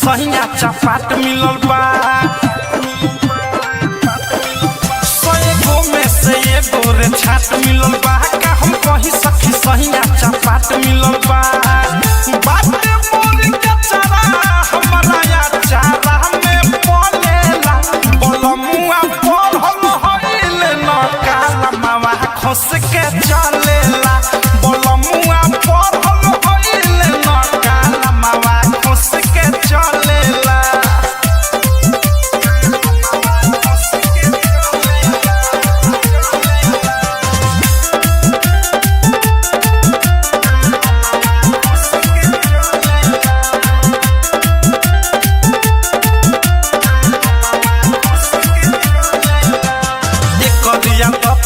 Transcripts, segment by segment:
सहिया चपाट मिलल बा। सएगो में से एगो रे छाट मिलल बा। का हम कही सखी सहिया चपाट मिलल बा। बाटे मोर के चारा हमरा या चारा में पलेला। बलमुआ पढ़ल हईल न काला मावा खोस के चलेला। बलमुआ पढ़ल हईल न काला मावा खोस के चलेला।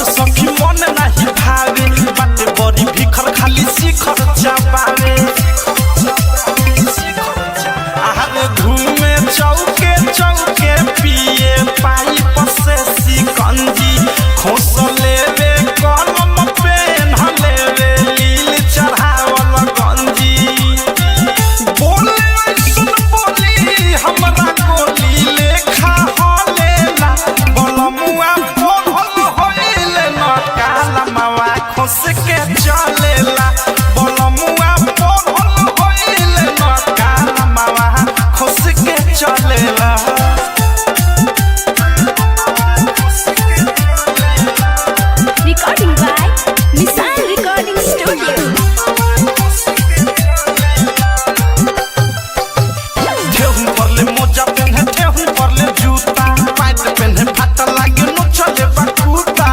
सखी मन नहीं भावे बाटे बड़ी भिखर खाली शिखर चबावे। आहारे घूमे चौके चौके पिए पाइप से सिकंजी। खोस लेवे कलम पेन लेवे लील चढ़ावल गंजी। बोले ऐसन बोली हमरा गोली लेखा हलेला। बलमुआ खोस के चलेला। बलमुआ पढ़ल हईल न काला मावा खोस के चलेला। Recording by Missile Recording Studio. ठेहुन परले मोजा पेन्हे ठेहुन परले जूता। पैंट पेन्हे फाटा लागे न चले बटूता।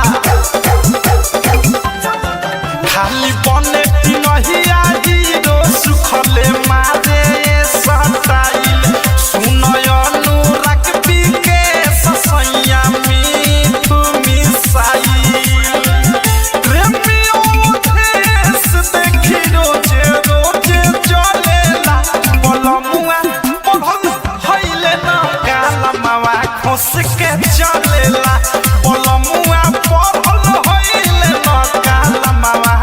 खाली बने पिनहिया हीरो सुखले मारे सटाइल। सुनय अनुराग बिके ससैया मीठू मिसाइल। प्रेमियों देश देखी रोजे रोजे चलेला। बलमुआ पढ़ल हईल न काला मावा खोस के चलेला। बलमुआ पढ़ल हईल न काला मावा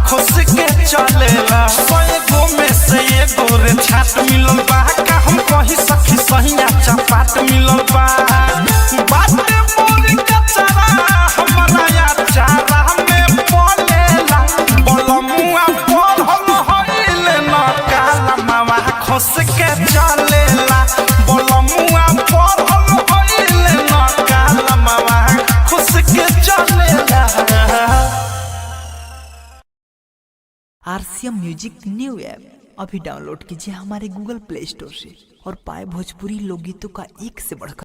खोस के चलेला। सएगो में से एगो रे छाट मिलल बा। का हम कही सखी सहिया चपाट मिलल बा। बाटे मोर के चारा हमरा या चारा में पलेला। बलमुआ पढ़ल हईल न काला मावा खोस के चलेला। बलमुआ पढ़ल हईल न काला मावा खोस के चलेला। RCM म्यूजिक न्यू ऐप अभी डाउनलोड कीजिए हमारे गूगल प्ले स्टोर से और पाए भोजपुरी लोकगीतों का एक से बढ़कर